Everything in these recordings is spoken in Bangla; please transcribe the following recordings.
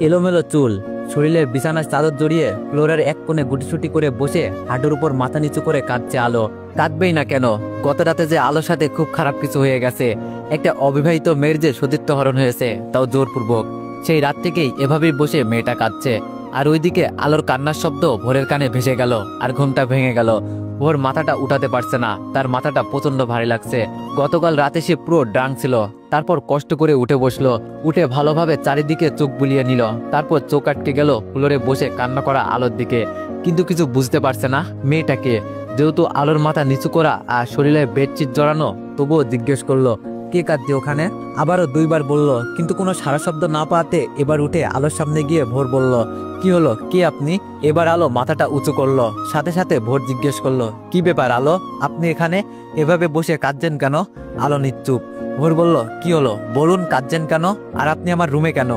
এলোমেলো চুল, শরীরে বিছানার চাদর জড়িয়ে ফ্লোরের এক কোণে গুটিসুটি করে বসে হাঁটুর উপর মাথা নিচু করে কাঁদছে আলো। কাঁদবেই না কেন? গত রাতে যে আলোর সাথে খুব খারাপ কিছু হয়ে গেছে। একটা অবিবাহিত মেয়ের যে সতীত্ব হরণ হয়েছে, তাও জোরপূর্বক। সেই রাত থেকেই এভাবেই বসে মেয়েটা কাঁদছে। আর ওইদিকে আলোর কান্নার শব্দ ভোরের কানে ভেসে গেল আর ঘুমটা ভেঙে গেল। ভোর মাথাটা উঠাতে পারছে না, তার মাথাটা প্রচন্ড ভারী লাগছে। গতকাল রাতে সে পুরো ড্রাঙ্ক ছিল। তারপর কষ্ট করে উঠে বসলো, উঠে ভালোভাবে চারিদিকে চোখ বুলিয়ে নিল। তারপর চোখ আটকে গেল ফ্লোরে বসে কান্না করা আলোর দিকে। কিন্তু কিছু বুঝতে পারছে না মেয়েটাকে। যেহেতু আলোর মাথা নিচু করা আর শরীরে বেডশিট জড়ানো, তবুও জিজ্ঞেস করলো, কে কাঁদছে ওখানে? আবারও দুইবার বলল, কিন্তু কোনো সারা শব্দ না পাওয়াতে এবার উঠে আলোর সামনে গিয়ে ভোর বলল, কি হলো, কে আপনি? এবার আলো মাথাটা উঁচু করলো। সাথে সাথে ভোর জিজ্ঞেস করলো, কি ব্যাপার আলো, আপনি এখানে এভাবে বসে কাঁদছেন কেন? আলো নিশ্চুপ। ভোর বলল, কি হলো বলুন, কাঁদছেন কেন? আর আপনি আমার রুমে কেন?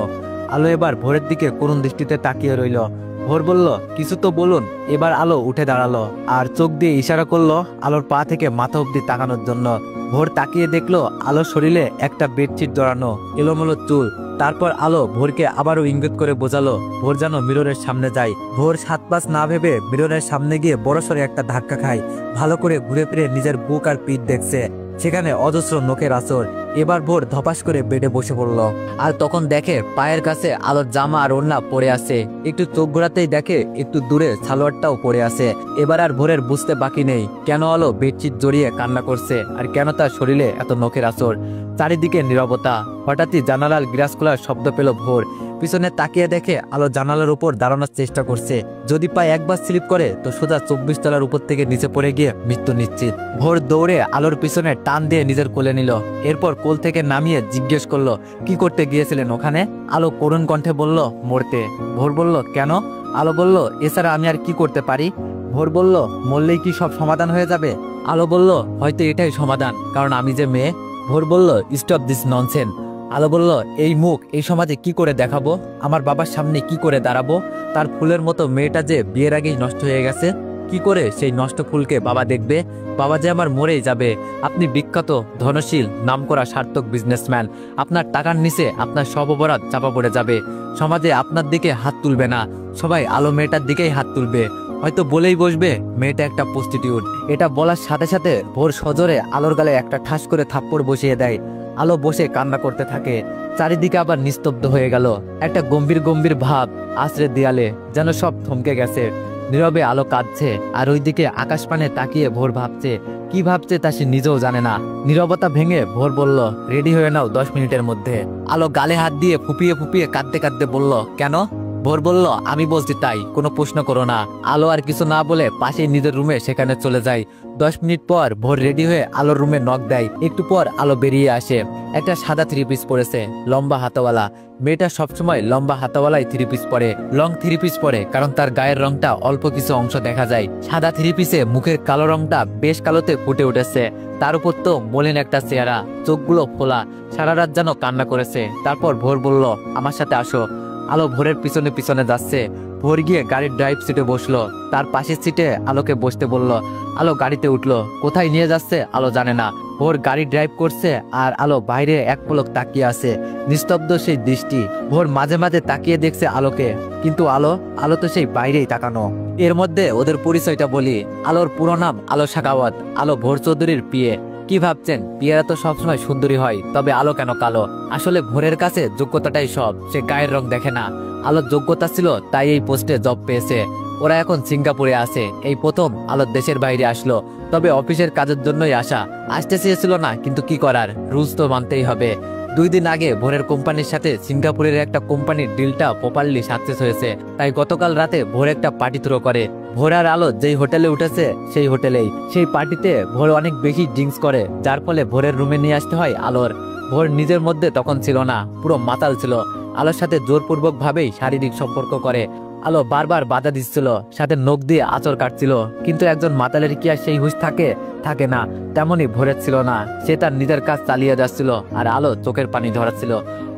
আলো এবার ভোরের দিকে করুণ দৃষ্টিতে তাকিয়ে রইল। ভোর বলল, কিছু তো বলুন। এবার আলো উঠে দাঁড়ালো আর চোখ দিয়ে ইশারা করলো আলোর পা থেকে মাথা অব্দি তাকানোর জন্য। ভোর তাকিয়ে দেখলো আলোর শরীরে একটা বেডশিট জড়ানো, এলোমেলো চুল। তারপর আলো ভোরকে আবারও ইঙ্গিত করে বোঝালো ভোর যেন মিররের সামনে যায়। ভোর 7-5 না ভেবে মিররের সামনে গিয়ে বড়সড় একটা ধাক্কা খায়। ভালো করে ঘুরে ফিরে নিজের বুক আর পিঠ দেখছে, সেখানে অজস্র নখের আঁচড়। এবার ভোর ধপাস করে বেডে বসে পড়ল। আর তখন দেখে পায়ের কাছে আলোর জামা আর ওড়না পড়ে আছে। একটু চোখ ঘোরাতেই দেখে একটু দূরে সালোয়ারটাও পড়ে আছে। এবার আর ভোরের বুঝতে বাকি নেই কেন আলো বেডশিট জড়িয়ে কান্না করছে আর কেন তার শরীরে এত নখের আঁচড়। চারিদিকে নীরবতা। হঠাৎই জানালার গ্লাস খোলার শব্দ পেল ভোর। পিছনে তাকিয়ে দেখে আলো জানালার উপর দাঁড়ানোর চেষ্টা করছে। যদি পায়ে একবার স্লিপ করে তো সোজা 24 তলার উপর থেকে নিচে পড়ে গিয়ে মৃত্যু নিশ্চিত। ভোর দৌড়ে আলোর পিছনে টান দিয়ে নিজের কোলে নিল। এরপর কোল থেকে নামিয়ে জিজ্ঞেস করলো, কি করতে গিয়েছিলেন ওখানে? আলো করুণ কণ্ঠে বলল, মরতে। ভোর বলল, কেন? আলো বলল, এছাড়া আমি আর কি করতে পারি? ভোর বলল, মরলেই কি সব সমাধান হয়ে যাবে? আলো বলল, হয়তো এটাই সমাধান, কারণ আমি যে মেয়ে। ভোর বলল, স্টপ দিস ননসেন্স। আলো বলল, এই মুখ এই সমাজে কি করে দেখাবো? আমার বাবার সামনে কি করে দাঁড়াবো? তার ফুলের মতো মেয়েটা যে বিয়ের আগেই নষ্ট হয়ে গেছে, কি করে সেই নষ্ট ফুলকে বাবা দেখবে? বাবা যে আমার মরেই যাবে। আপনি বিখ্যাত, ধনশীল, নামকরা সার্থক বিজনেসম্যান। আপনার টাকার নিচে আপনার সব অপরাধ চাপা পড়ে যাবে। সমাজে আপনার দিকে হাত তুলবে না, সবাই আলো মেয়েটার দিকেই হাত তুলবে। হয়তো বলেই বসবে মেয়েটা একটা প্রস্টিটিউট। এটা বলার সাথে সাথে ভোর সজোরে আলোর গালে একটা ঠাস করে থাপ্পড় বসিয়ে দেয়। আলো বসে কান্না করতে থাকে। চারিদিকে আবার নিস্তব্ধ হয়ে গেল। একটা গম্ভীর গম্ভীর ভাব আশ্রে দেয়ালে, যেন সব থমকে গেছে। নীরবে আলো কাঁদছে আর ওইদিকে আকাশ পানে তাকিয়ে ভোর ভাবছে। কি ভাবছে তা সে নিজেও জানে না। নীরবতা ভেঙে ভোর বলল, রেডি হয়ে নাও 10 মিনিটের মধ্যে। আলো গালে হাত দিয়ে ফুপিয়ে ফুপিয়ে কাঁদতে কাঁদতে বলল, কেন? ভোর বলল, আমি বলছি তাই, কোনো প্রশ্ন করো না। আলো আর কিছু না বলে পাশেই নিজের রুমে সেখানে চলে যায়। 10 মিনিট পর ভোর রেডি হয়ে আলোর রুমে নক দেয়। একটু পর আলো বেরিয়ে আসে। একটা সাদা 3 পিস পরেছে, লম্বা হাতাওয়ালা। মেয়েটা সবসময় লম্বা হাতাওয়ালাই 3 পিস পরে, লং 3 পিস পরে, কারণ তার গায়ের রংটা অল্প কিছু অংশ দেখা যায়। সাদা 3 পিসে মুখের কালো রংটা বেশ কালোতে ফুটে উঠেছে। তার উপর তো মলিন একটা চেহারা, চোখগুলো ফোলা, সারা রাত যেন কান্না করেছে। তারপর ভোর বলল, আমার সাথে আসো। আলো ভোরের পিছনে পিছনে যাচ্ছে। ভোর গিয়ে গাড়ির ড্রাইভ সিটে বসলো। তার পাশের সিটে আলোকে বসতে বলল। আলো গাড়িতে উঠলো। কোথায় নিয়ে যাচ্ছে আলো জানে না। ভোর গাড়ি ড্রাইভ করছে আর আলো বাইরে এক পলক তাকিয়ে আছে, নিস্তব্ধ সেই দৃষ্টি। ভোর মাঝে মাঝে তাকিয়ে দেখছে আলোকে, কিন্তু আলো তো সেই বাইরেই তাকানো। এর মধ্যে ওদের পরিচয়টা বলি। আলোর পুরো নাম আলো শাখাওয়াত। আলো ভোর চৌধুরীর পিয়ে। কি ভাবছেন, পিয়েরা তো সবসময় সুন্দরী হয়, তবে আলো কেন কালো? আসলে ভোরের কাছে যোগ্যতাটাই সব, সে গায়ের রং দেখে না। আলোর যোগ্যতা ছিল তাই এই পোস্টে জব পেয়েছে। ওরা এখন সিঙ্গাপুরে আছে। এই প্রথম আলোর দেশের বাইরে আসলো, তবে অফিসের কাজের জন্যই আসতে চেয়েছিল না, কিন্তু কি করার, রুলস তো মানতেই হবে। 2 দিন আগে ভোরের কোম্পানির সাথে সিঙ্গাপুরের একটা কোম্পানির ডিলটা প্রপারলি সাকসেস হয়েছে, তাই গতকাল রাতে ভোর একটা পার্টি থ্রো করে। ভোর আর আলো যেই হোটেলে উঠেছে সেই হোটেলেই। সেই পার্টিতে ভোর অনেক বেশি ড্রিঙ্কস করে, যার ফলে ভোরের রুমে নিয়ে আসতে হয় আলোর। ভোর নিজের মধ্যে তখন ছিল না, পুরো মাতাল ছিল। আলোর সাথে জোরপূর্বক ভাবেই শারীরিক সম্পর্ক করে। আলো বারবার বাধা দিচ্ছিল, সাথে নখ দিয়ে আঁচড় কাটছিল, কিন্তু একজন মাতালের কি আর সেই হুঁশ থাকে না? তেমনই ভোরের ছিল না। সে তার নিজের কাজ চালিয়ে যাচ্ছিল আর আলো চোখের পানি ধরাচ্ছিল।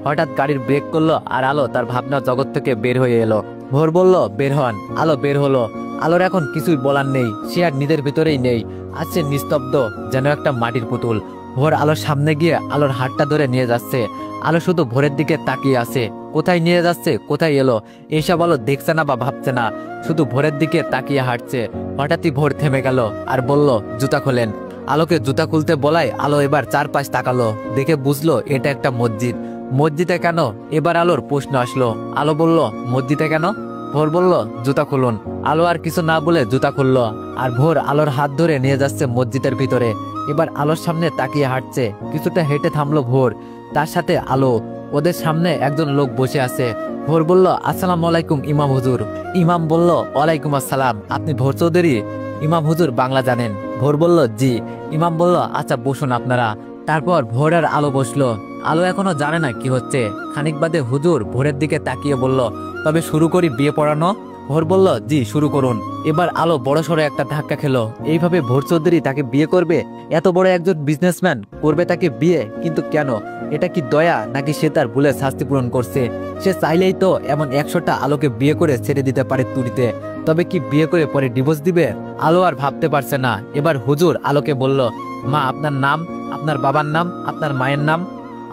হঠাৎ গাড়ির ব্রেক করলো আর আলো তার ভাবনা জগৎ থেকে বের হয়ে এলো। ভোর বলল, বের হন। আলো বের হলো। আলোর এখন কিছুই বলার নেই, সে আর নিজের ভিতরেই নেই। আছে নিস্তব্ধ, যেন একটা মাটির পুতুল। ভোর আলোর সামনে গিয়ে আলোর হাতটা ধরে নিয়ে যাচ্ছে। আলো শুধু ভোরের দিকে তাকিয়ে আছে। কোথায় নিয়ে যাচ্ছে, কোথায় এলো এইসব আলো দেখছে না বা ভাবছে না, শুধু ভোরের দিকে তাকিয়ে হাঁটছে। হঠাৎই ভোর থেমে গেল আর বলল, জুতা খোলেন। আলোকে জুতা খুলতে বলায় আলো এবার চারপাশ তাকালো, দেখে বুঝলো এটা একটা মসজিদ। মসজিদে কেন? এবার আলোর প্রশ্ন আসলো। আলো বলল, মসজিদে কেন? ভোর বলল, জুতা খুলুন। আলো আর কিছু না বলে জুতা খুললো, আর ভোর আলোর হাত ধরে নিয়ে যাচ্ছে মসজিদের ভিতরে। এবার আলোর সামনে তাকিয়ে হাঁটছে। কিছুটা হেঁটে থামলো ভোর, তার সাথে আলো। ওদের সামনে একজন লোক বসে আছে। ভোর বলল, আসসালামু আলাইকুম ইমাম হুজুর। ইমাম বলল, ওয়ালাইকুম আসসালাম। আপনি ভোর চৌধুরী? ইমাম হুজুর বাংলা জানেন? ভোর বলল, জি। ইমাম বলল, আচ্ছা বসুন আপনারা। তারপর ভোর আর আলো বসলো। আলো এখনো জানে না কি হচ্ছে। খানিক বাদে হুজুর ভোরের দিকে তাকিয়ে বলল, তবে শুরু করি বিয়ে পড়ানো? ভোর বলল, জি শুরু করুন। এবার আলো বড়সড় একটা ধাক্কা খেলো। এইভাবে ভোর চৌধুরী তাকে বিয়ে করবে? এত বড় একজন বিজনেসম্যান করবে তাকে বিয়ে? কিন্তু কেন? এটা কি দয়া, নাকি সে তার ভুলের শাস্তি পূরণ করছে? সে চাইলেই তো এমন 100টা আলোকে বিয়ে করে ছেড়ে দিতে পারে তুড়িতে। তবে কি বিয়ে করে পরে ডিভোর্স দিবে? আলো আর ভাবতে পারছে না। এবার হুজুর আলোকে বলল, মা আপনার নাম, আপনার বাবার নাম, আপনার মায়ের নাম?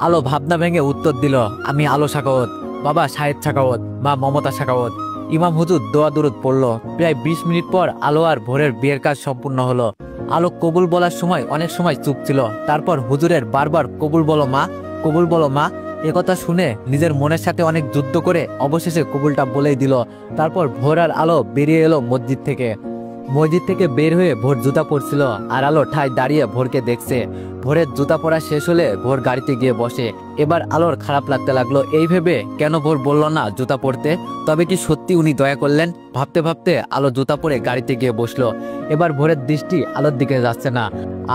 আলো ভাবনা ভেঙে উত্তর দিল, আমি আলো সাখাওয়াত, বাবা শাহেদ সাখাওয়াত, মা মমতা সাখাওয়াত। ইমাম হুজুর দোয়া দুরুদ পড়ল। প্রায় 20 মিনিট পর আলো আর ভোরের বিয়ের কাজ সম্পূর্ণ হলো। আলো কবুল বলার সময় অনেক সময় চুপ ছিল। তারপর হুজুরের বারবার কবুল বলো মা, কবুল বলো মা। একথা শুনে নিজের মনের সাথে অনেক যুদ্ধ করে অবশেষে কবুলটা বলেই দিল। তারপর ভোর আর আলো বেরিয়ে এলো মসজিদ থেকে। মসজিদ থেকে বের হয়ে ভোর জুতা পরছিল, আর আলো ঠায় দাঁড়িয়ে ভোরকে দেখছে। ভোরের জুতা পরা শেষ হলে ভোর গাড়িতে গিয়ে বসে। এবার আলোর খারাপ লাগতে লাগলো এই ভেবে, কেন ভোর বলল না জুতা পরতে? তবে কি সত্যি উনি দয়া করলেন? ভাবতে ভাবতে আলো জুতা পরে গাড়িতে গিয়ে বসলো। এবার ভোরের দৃষ্টি আলোর দিকে যাচ্ছে না,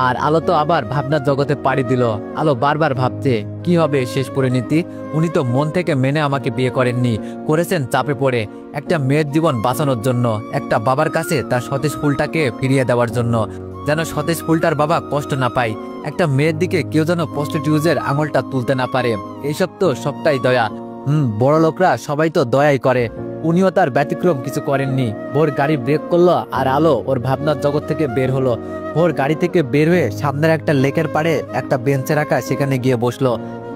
আর আলো তো আবার ভাবনার জগতে পাড়ি দিল। আলো বারবার ভাবছে, কি হবে শেষ পরিণতি? উনি তো মন থেকে মেনে আমাকে বিয়ে করেননি, করেছেন চাপে পড়ে, একটা মেয়ের জীবন বাঁচানোর জন্য, একটা বাবার কাছে তার সতেজ ফুলটাকে ফিরিয়ে দেওয়ার জন্য, যেন সতেজ ফুলটার বাবা কষ্ট না পায়। একটা মেয়ের দিকে কেউ যেন প্রস্টিটিউটের আঙুলটা তুলতে না পারে। এইসব তো সবটাই দয়া। বড় লোকরা সবাই তো দয়াই করে, উনিও তার ব্যতিক্রম কিছু করেননি। ভোর গাড়ি ব্রেক করলো, আর আলো ওর ভাবনার জগৎ থেকে বের হলো। ভোর গাড়ি থেকে বের হয়ে সামনের একটা লেকের পাড়ে একটা বেঞ্চে রাখা সেখানে গিয়ে বসলো।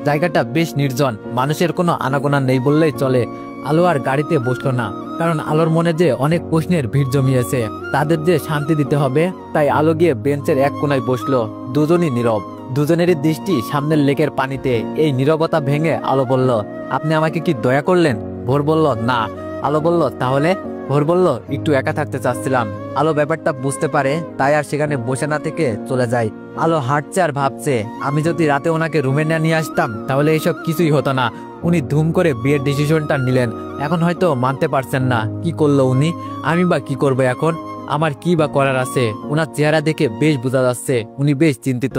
জায়গাটা বেশ নির্জন, মানুষের কোনো আনাগোনা নেই বললেই চলে। আলো আর গাড়িতে বসলো না, কারণ আলোর মনে যে অনেক প্রশ্নের ভিড় জমিয়েছে, তাদের যে শান্তি দিতে হবে। তাই আলো গিয়ে বেঞ্চের এক কোনায় বসলো। দুজনই নীরব, দুজনেরই দৃষ্টি সামনের লেকের পানিতে। এই নীরবতা ভেঙে আলো বলল, আপনি আমাকে কি দয়া করলেন? ভোর বলল, না। আলো বলল, তাহলে? ভোর বলল, একটু একা থাকতে চাচ্ছিলাম। আলো ব্যাপারটা বুঝতে পারে, তাই আর সেখানে বসে না থেকে চলে যায়। আলো হাঁটছে আর ভাবছে, আমি যদি রাতে ওনাকে রুমে না নিয়ে আসতাম তাহলে এইসব কিছুই হতো না। উনি ধুম করে বিয়ের ডিসিশনটা নিলেন, এখন হয়তো মানতে পারছেন না। কি করলো উনি? আমি বা কি করবো এখন? আমার কি বা করার আছে? ওনার চেহারা দেখে বেশ বোঝা যাচ্ছে উনি বেশ চিন্তিত।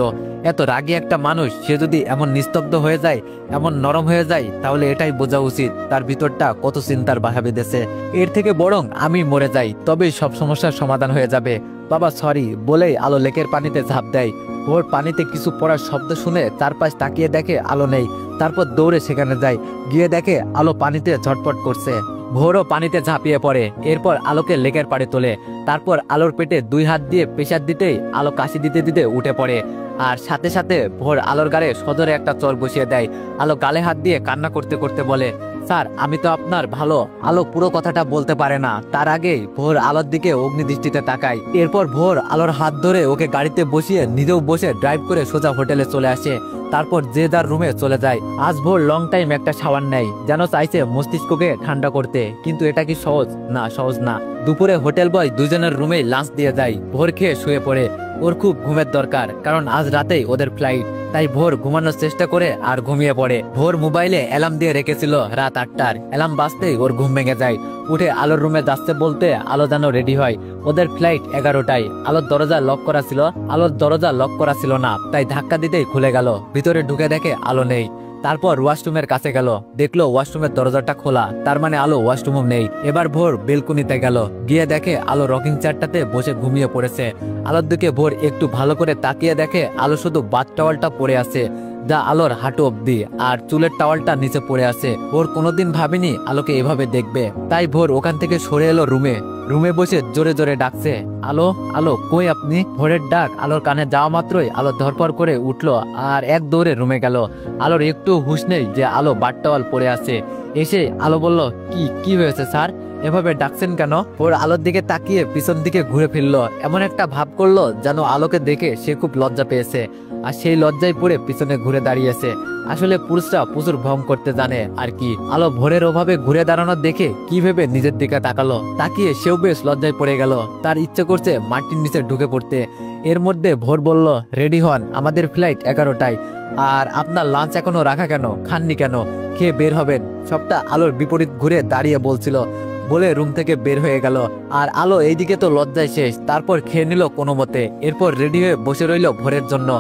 এত রাগী একটা মানুষ, সে যদি এমন নিস্তব্ধ হয়ে যায়, এমন নরম হয়ে যায়, তাহলে এটাই বোঝা উচিত তার ভিতরটা কত চিন্তার বাসা বেঁধেছে। এর থেকে বরং আমি মরে যাই, তবেই সব সমস্যার সমাধান হয়ে যাবে। বাবা সরি বলেই আলো লেকের পানিতে ঝাঁপ দেয়। ওর পানিতে কিছু পড়ার শব্দ শুনে চারপাশ তাকিয়ে দেখে আলো নেই। তারপর দৌড়ে সেখানে যায়, গিয়ে দেখে আলো পানিতে ঝটপট করছে। ভোরও পানিতে ঝাঁপিয়ে পড়ে। এরপর আলোকে লেকের পাড়ে তোলে। তারপর আলোর পেটে 2 হাত দিয়ে প্রেসার দিতেই আলো কাশি দিতে দিতে উঠে পড়ে, আর সাথে সাথে ভোর আলোর গালে সজোরে একটা চর বসিয়ে দেয়। আলো গালে হাত দিয়ে কান্না করতে করতে বলে, স্যার আমি তো আপনার ভালো। আলো পুরো কথাটা বলতে পারে না, তার আগেই ভোর আলোর দিকে অগ্নিদৃষ্টিতে তাকায়। এরপর ভোর আলোর হাত ধরে ওকে গাড়িতে বসিয়ে নিজেও বসে ড্রাইভ করে সোজা হোটেলে চলে আসে। তারপর যে যার রুমে চলে যায়। আজ ভোর লং টাইম একটা শাওয়ার নেয়, যেন চাইছে মস্তিষ্ককে ঠান্ডা করতে, কিন্তু এটা কি সহজ? না, সহজ না। দুপুরে হোটেল বয় দুজনের রুমেই লাঞ্চ দিয়ে যায়। ভোর খেয়ে শুয়ে পড়ে। ওর খুব ঘুমের দরকার, কারণ আজ রাতেই ওদের ফ্লাইট। তাই ভোর ঘুমানোর চেষ্টা করে আর ঘুমিয়ে পড়ে। ভোর মোবাইলে অ্যালার্ম দিয়ে রেখেছিল রাত 8টার। অ্যালার্ম বাজতেই ওর ঘুম ভেঙে যায়। উঠে আলোর রুমে যাচ্ছে বলতে আলো যেন রেডি হয়। ওদের ফ্লাইট 11টায়। আলোর দরজা লক করা ছিল না, তাই ধাক্কা দিতেই খুলে গেল। ভিতরে ঢুকে দেখে আলো নেই। তারপর ওয়াশরুমের কাছে গেল, দেখলো ওয়াশরুমের দরজাটা খোলা, তার মানে আলো ওয়াশরুমও নেই। এবার ভোর বেলকুনিতে গেল, গিয়ে দেখে আলো রকিং চেয়ারটাতে বসে ঘুমিয়ে পড়েছে। আলোর দিকে ভোর একটু ভালো করে তাকিয়ে দেখে আলো শুধু বাথ টাওয়ালটা পরে আছে, যা আলোর হাঁটু অব্দি, আর চুলের টাওয়ালটা নিচে পড়ে আছে। ভোর কোনোদিন ভাবেনি আলোকে এভাবে দেখবে, তাই ভোর ওখান থেকে সরে এলো রুমে। রুমে বসে জোরে জোরে ডাকছে, আলো আলো কই আপনি? ভোরের ডাক আলোর কানে যাওয়া মাত্রই আলো ধরপর করে উঠলো আর এক দৌড়ে রুমে গেল। আলোর একটু হুঁশ নেই যে আলো বাট্টাওয়াল পড়ে আছে। এসে আলো বলল, কি কি হয়েছে স্যার, এভাবে ডাকছেন কেন? ভোর আলোর দিকে তাকিয়ে পিছন দিকে ঘুরে ফিরলো, এমন একটা ভাব করলো যেন আলোকে দেখে সে খুব লজ্জা পেয়েছে, আর সেই লজ্জায় পড়ে পিছনে ঘুরে দাঁড়িয়েছে। আসলে পুরুষরা প্রচুর ভ্রম করতে জানে আর কি। আলো ভোরের ওভাবে ঘুরে দাঁড়ানো দেখে কি ভেবে নিজের দিকে তাকালো, তাকিয়ে সেও বেশ লজ্জায় পড়ে গেল। তার ইচ্ছে করছে মাটির নিচে ঢুকে পড়তে। এর মধ্যে ভোর বলল, রেডি হন, আমাদের ফ্লাইট 11টায়। আর আপনার লাঞ্চ এখনো রাখা কেন, খাননি কেন? খেয়ে বের হবেন। সবটা আলোর বিপরীত ঘুরে দাঁড়িয়ে বলছিল, বলে রুম থেকে বের হয়ে গেল। আর আলো এইদিকে তো লজ্জায় শেষ, তারপর খেয়ে নিল কোনো মতে। এরপর রেডি হয়ে বসে রইল ভোরের জন্য।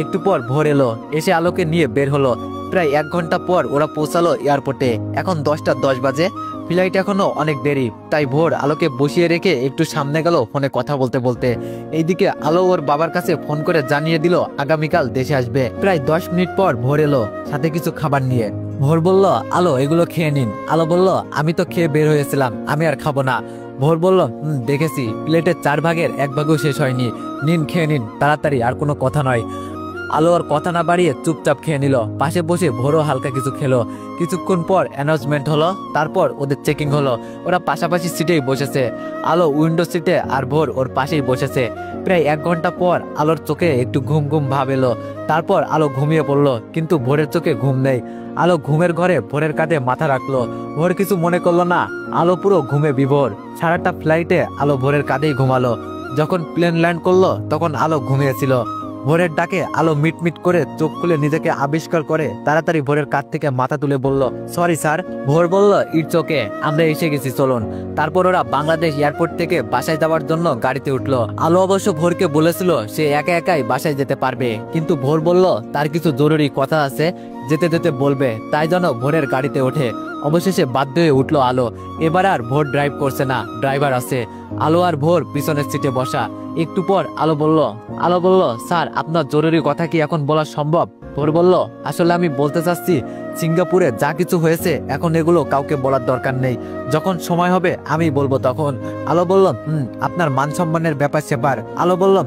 একটু পর ভোর এলো, এসে আলোকে নিয়ে বের হলো। প্রায় 1 ঘন্টা পর ওরা পৌঁছালো এয়ারপোর্টে। এখন 10টা 10 বাজে, ফ্লাইট এখনো অনেক দেরি। তাই ভোর আলোকে বসিয়ে রেখে একটু সামনে গেল ফোনে কথা বলতে বলতে। এইদিকে আলো ওর বাবার কাছে ফোন করে জানিয়ে দিল আগামীকাল দেশে আসবে। প্রায় 10 মিনিট পর ভোর এলো, সাথে কিছু খাবার নিয়ে। ভোর বলল, আলো এগুলো খেয়ে নিন। আলো বলল, আমি তো খেয়ে বের হয়েছিলাম, আমি আর খাবো না। ভোর বলল, দেখেছি, প্লেটের 4 ভাগের 1 ভাগও শেষ হয়নি, নিন খেয়ে নিন তাড়াতাড়ি, আর কোনো কথা নয়। আলো আর কথা না বাড়িয়ে চুপচাপ খেয়ে নিল। পাশে বসে ভোরও হালকা কিছু খেলো। কিছুক্ষণ পর অ্যানাউন্সমেন্ট হলো, তারপর ওদের চেকিং হলো। ওরা পাশাপাশি সিটেই বসেছে, আলো উইন্ডো সিটে আর ভোর ওর পাশেই বসেছে। প্রায় 1 ঘন্টা পর আলোর চোখে একটু ঘুম ঘুম ভাব এলো। তারপর আলো ঘুমিয়ে পড়লো, কিন্তু ভোরের চোখে ঘুম নেই। আলো ঘুমের ঘরে ভোরের কাঁধে মাথা রাখলো। ভোর কিছু মনে করলো না, আলো পুরো ঘুমে বিভোর। সারাটা ফ্লাইটে আলো ভোরের কাঁধেই ঘুমালো। যখন প্লেন ল্যান্ড করলো তখন আলো ঘুমিয়েছিল। ভোরের ডাকে আলো মিটমিট করে চোখ খুলে নিজেকে আবিষ্কার করে তাড়াতাড়ি ভোরের কাঁধ থেকে মাথা তুলে বলল, সরি স্যার। ভোর বলল, ইটস ওকে, আমরা এসে গেছি, চলুন। তারপর ওরা বাংলাদেশ এয়ারপোর্ট থেকে বাসায় যাওয়ার জন্য গাড়িতে উঠলো। আলো অবশ্য ভোরকে বলেছিল সে একা একাই বাসায় যেতে পারবে, কিন্তু ভোর বলল তার কিছু জরুরি কথা আছে, যেতে যেতে বলবে, তাই যেন ভোরের গাড়িতে ওঠে। অবশেষে বাধ্য হয়ে উঠলো আলো। এবার আর ভোর ড্রাইভ করছে না, ড্রাইভার আছে। আলো আর ভোর পিছনের সিটে বসা। একটু পর আলো বলল, স্যার আপনার জরুরি কথা কি এখন বলা সম্ভব? ভোর বলল, আসলে আমি বলতে চাচ্ছি সিঙ্গাপুরে যা কিছু হয়েছে এখন এগুলো কাউকে বলার দরকার নেই, যখন সময় হবে আমি বলবো তখন। আলো বলল, আপনার মান সম্মানের ব্যাপার স্যাপার। আলো বলল,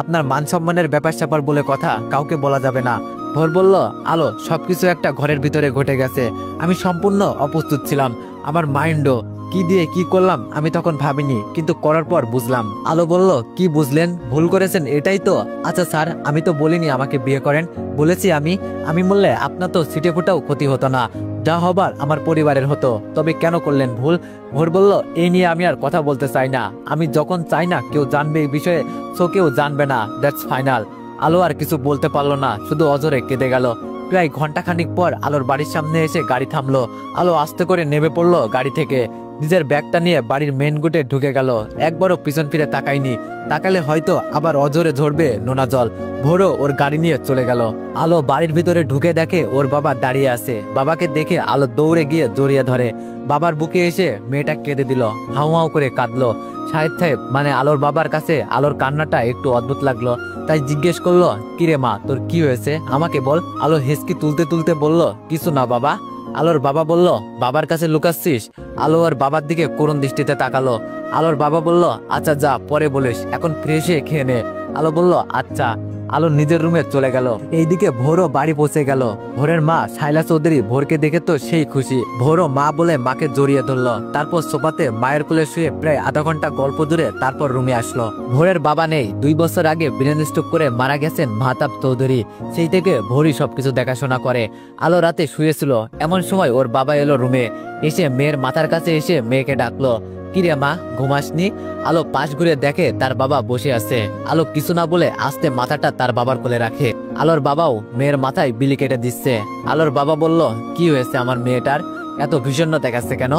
আপনার মান সম্মানের ব্যাপার স্যাপার বলে কথা কাউকে বলা যাবে না। ভোর বলল, আলো সবকিছু একটা ঘরের ভিতরে ঘটে গেছে, আমি সম্পূর্ণ অপ্রস্তুত ছিলাম। আমার মাইন্ডও কি দিয়ে কি করলাম আমি তখন ভাবিনি, কিন্তু করার পর বুঝলাম। আলো বলল, কি বুঝলেন? ভুল করেছেন এটাই তো? আচ্ছা স্যার, আমি তো বলিনি আমাকে বিয়ে করেন, বলেছি আমি বললে আপনার তো সিটে ফোটাও ক্ষতি হতো না, যা হবার আমার পরিবারের হতো, তবে কেন করলেন ভুল? ভোর বলল, এই নিয়ে আমি আর কথা বলতে চাই না, আমি যখন চাই না কেউ জানবে এই বিষয়ে, সো কেউ জানবে না, দ্যাটস ফাইনাল। আলো আর কিছু বলতে পারলো না, শুধু অজরে কেঁদে গেল। প্রায় ঘন্টাখানিক পর আলোর বাড়ির সামনে এসে গাড়ি থামলো। আলো আস্তে করে নেমে পড়লো গাড়ি থেকে, নিজের ব্যাগটা নিয়ে বাড়ির মেন গেটে ঢুকে গেল। একবারও পিছন ফিরে তাকায়নি, তাকালে হয়তো আবার অজরে ঝরবে নোনা জল। ভোরও ওর গাড়ি নিয়ে চলে গেল। আলো বাড়ির ভিতরে ঢুকে দেখে ওর বাবা দাঁড়িয়ে আছে। বাবাকে দেখে আলো দৌড়ে গিয়ে জড়িয়ে ধরে। বাবার বুকে এসে মেয়েটা কেঁদে দিল, হাউ হাউ করে কাঁদলো। শাহেদ সাহেব মানে আলোর বাবার কাছে আলোর কান্নাটা একটু অদ্ভুত লাগলো, তাই জিজ্ঞেস করলো, কিরে মা তোর কি হয়েছে আমাকে বল। আলো হেসকি তুলতে তুলতে বলল, কিছু না বাবা। আলোর বাবা বলল, বাবার কাছে লুকাচ্ছিস? আলো আর বাবার দিকে করুণ দৃষ্টিতে তাকালো। আলোর বাবা বলল, আচ্ছা যা পরে বলিস, এখন ফ্রেশ হয়ে খেয়ে নে। আলো বলল, আচ্ছা। আলো নিজের রুমে চলে গেল। এইদিকে ভোরও বাড়ি পৌঁছে গেল। ভোরের মা শাইলা চৌধুরী ভোরকে দেখে তো সেই খুশি। ভোরও মা বলে মাকে জড়িয়ে ধরলো, তারপর সোফাতে মায়ের কোলে শুয়ে প্রায় আধা ঘন্টা গল্প জুড়ে তারপর রুমে আসলো। ভোরের বাবা নেই, 2 বছর আগে ব্রেন স্ট্রোক করে মারা গেছেন মাহতাব চৌধুরী, সেই থেকে ভোরই সবকিছু দেখাশোনা করে। আলো রাতে শুয়েছিল, এমন সময় ওর বাবা এলো রুমে। এসে মেয়ের মাথার কাছে এসে মেয়েকে ডাকলো, কিরে মা ঘুমাসনি? আলো পাশ ঘুরে দেখে তার বাবা বসে আছে। আলো কিছু না বলে আস্তে মাথাটা তার বাবার কোলে রাখে। আলোর বাবাও মেয়ের মাথায় বিলি কেটে দিচ্ছে। আলোর বাবা বলল, কি হয়েছে আমার মেয়েটার, এত ভীষণ দেখাচ্ছে কেন?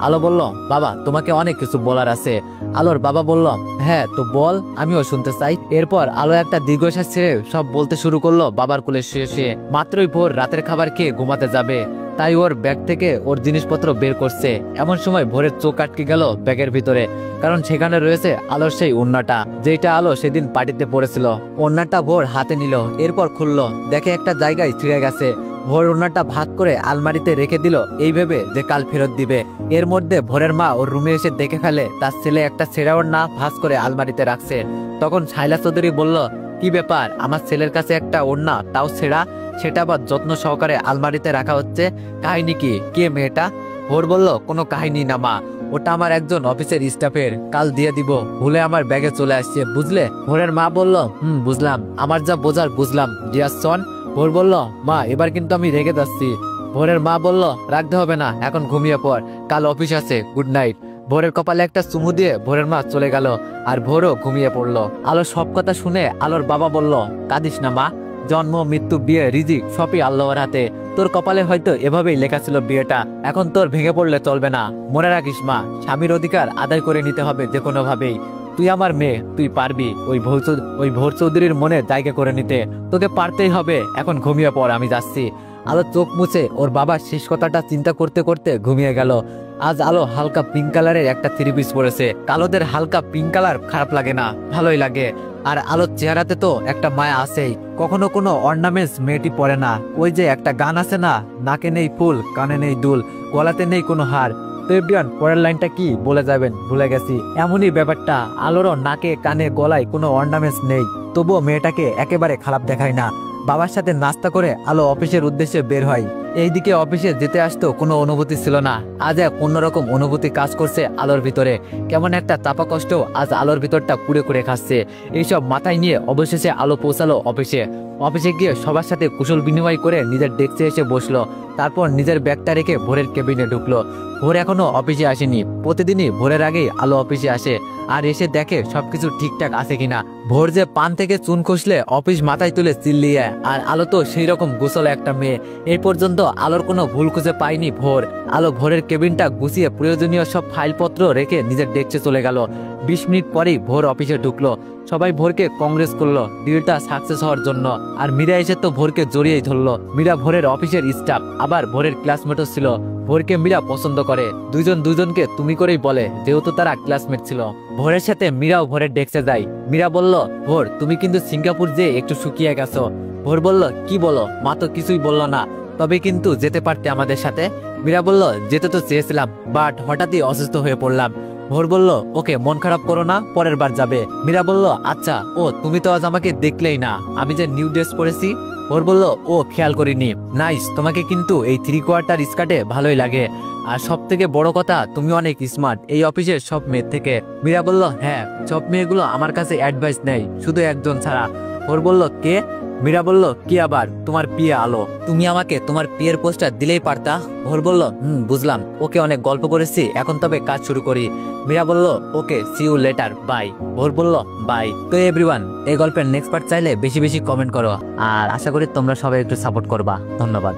আলো বলল, বাবা তোমাকে অনেক কিছু বলার আছে। আলোর বাবা বলল, হ্যাঁ তো বল, আমিও শুনতে চাই। এরপর আলো একটা দীর্ঘশ্বাস ছেড়ে সব বলতে শুরু করলো বাবার কোলে শুয়ে শুয়ে। মাত্রই ভোর রাতের খাবার খেয়ে ঘুমাতে যাবে, তাই ওর ব্যাগ থেকে ওর জিনিসপত্র বের করছে। এমন সময় ভোরের চোখ আটকে গেল ব্যাগের ভিতরে, কারণ সেখানে রয়েছে আলোর সেই ওড়নাটা, যেটা আলো সেদিন পার্টিতে পড়েছিল। ওড়নাটা ভোর হাতে নিল, এরপর খুললো, দেখে একটা জায়গায় ছিঁড়ে গেছে। ভোর ওড়নাটা ভাগ করে আলমারিতে রেখে দিল এই ভেবে যে কাল ফেরত দিবে। এর মধ্যে ভোরের মা ওর রুমে এসে দেখে ফেলে তার ছেলে একটা ছেঁড়া ওড়না ভাঁজ করে আলমারিতে রাখছে। তখন শাইলা চৌধুরী বলল, কি ব্যাপার, আমার ছেলের কাছে একটা ওড়না, তাও ছেঁড়া, সেটা আবার যত্ন সহকারে আলমারিতে রাখা হচ্ছে, কাহিনী কি, কে মেয়েটা? ভোর বলল, কোনো কাহিনী না মা, ওটা আমার একজন অফিসের স্টাফের, কাল দিয়ে দিব, ভুলে আমার ব্যাগে চলে আসছে, বুঝলে? ভোরের মা বলল, বুঝলাম, আমার যা বোঝার বুঝলাম ডিয়ার সন। ভোর বলল, মা এবার কিন্তু আমি রেগে যাচ্ছি। ভোরের মা বলল, রাখতে হবে না, এখন ঘুমিয়ে পড়, কাল অফিস আছে, গুড নাইট। ভোরের কপালে একটা চুমু দিয়ে ভোরের মা চলে গেল, আর ভোরও ঘুমিয়ে পড়লো। আলোর সব কথা শুনে আলোর বাবা বলল, কাঁদিস না মা, জন্ম মৃত্যু বিয়ে রিজিক সবই আল্লাহর হাতে, তোর কপালে হয়তো এভাবেই লেখা ছিল বিয়েটা, এখন তোর ভেঙে পড়লে চলবে না। মনে রাখিস মা, স্বামীর অধিকার আদায় করে নিতে হবে যে কোনো ভাবেই। তুই আমার মেয়ে, তুই পারবি ওই ভোর চৌধুরীর মনে জায়গা করে নিতে, তোকে পারতেই হবে, এখন ঘুমিয়ে পড়, আমি যাচ্ছি। আলো চোখ মুছে ওর বাবার শেষ কথাটা চিন্তা করতে করতে ঘুমিয়ে গেল। আজ আলো হালকা পিঙ্ক কালারের একটা থ্রি পিস পরেছে। কালোদের হালকা পিঙ্ক কালার খারাপ লাগে না, ভালোই লাগে। আর আলোর চেহারাতে তো একটা মায়া আছেই, কখনো কোনো অর্নামেন্টস মেয়েটি পরে না। ওই যে একটা গান আছে না, নাকে নেই ফুল, কানে নেই দুল, গলাতে নেই কোনো হার। তো এভরিওয়ান, পরের লাইনটা কি বলে যাবেন, ভুলে গেছি। এমনই ব্যাপারটা, আলোরও নাকে কানে গলায় কোনো অর্নামেন্টস নেই, তবুও মেয়েটাকে একেবারে খারাপ দেখায় না। বাবার সাথে নাস্তা করে আলো অফিসের উদ্দেশ্যে বের হয়। এইদিকে অফিসে যেতে আসতো কোনো অনুভূতি ছিল না, আজ এক অন্যরকম অনুভূতি কাজ করছে আলোর ভিতরে। কেমন একটা চাপা কষ্ট আজ আলোর ভিতরটা কুড়ে কুড়ে খাচ্ছে। এইসব মাথায় নিয়ে অবশেষে আলো পৌঁছালো অফিসে। অফিসে গিয়ে সবার সাথে কুশল বিনিময় করে নিজের ডেস্কে এসে বসলো। তারপর নিজের ব্যাগটা রেখে ভোরের কেবিনে ঢুকলো। ভোর এখনো অফিসে আসেনি। প্রতিদিনই ভোরের আগেই আলো অফিসে আসে, আর এসে দেখে সবকিছু ঠিকঠাক আছে কিনা। ভোর যে পান থেকে চুন খসলে অফিস মাথায় তুলে চিল্লিয়ে, আর আলো তো সেই রকম গোছালো একটা মেয়ে। এই পর্যন্ত আলোর কোনো ভুল খুঁজে পায়নি ভোর। আলো ভোরের কেবিনটা গুছিয়ে প্রয়োজনীয় সব ফাইলপত্র রেখে নিজের ডেস্কে চলে গেল। 20 মিনিট পরেই ভোর অফিসে ঢুকলো। সবাই ভোরকে কংগ্রেস করলো ডিলটা সাকসেস হওয়ার জন্য। আর মীরা এসে তো ভোরকে জড়িয়েই ধরলো। মীরা ভোরের অফিসের স্টাফ, আবার ভোরের ক্লাসমেটও ছিল। ভোরকে মীরা পছন্দ করে, দুইজন দুজনকে তুমি করেই বলে, যেহেতু তারা ক্লাসমেট ছিল। ভোরের সাথে মীরাও ভোরের ডেস্কে যায়। মীরা বলল, ভোর তুমি কিন্তু সিঙ্গাপুর যেয়ে একটু শুকিয়ে গেছো। ভোর বলল, কি বলো, মা তো কিছুই বললো না, তবে কিন্তু যেতে পারতে আমাদের সাথে। মীরা বলল, যেতে তো চেয়েছিলাম, বাট হঠাৎই অসুস্থ হয়ে পড়লাম। ভোর বলল, ওকে, মন খারাপ করো না, পরের বার যাবে। মীরা বলল, আচ্ছা। ও তুমি তো আজ আমাকে দেখলেই না, আমি যে নিউ ড্রেস পরেছি। ভোর বলল, ও খেয়াল করিনি। নাইস, তোমাকে কিন্তু এই 3/4 স্কার্টে ভালোই লাগে, আর সব থেকে বড় কথা, তুমি অনেক স্মার্ট এই অফিসের সব মেয়ের থেকে। মীরা বলল, হ্যাঁ, সব মেয়েগুলো আমার কাছে অ্যাডভাইস নেই, শুধু একজন ছাড়া। ভোর বলল, কে? মীরা বলল, কি আবার, তোমার পিয়ে আলো। তুমি আমাকে তোমার পিয়ের পোস্টার দিলেই পারতা। ভোর বলল, বুঝলাম, ওকে, অনেক গল্প করেছি, এখন তবে কাজ শুরু করি। মীরা বলল, ওকে, সি ইউ লেটার, বাই। ভোর বলল, বাই। তো এভরিওয়ান, এই গল্পের নেক্সট পার্ট চাইলে বেশি বেশি কমেন্ট করো, আর আশা করি তোমরা সবাই একটু সাপোর্ট করবা। ধন্যবাদ।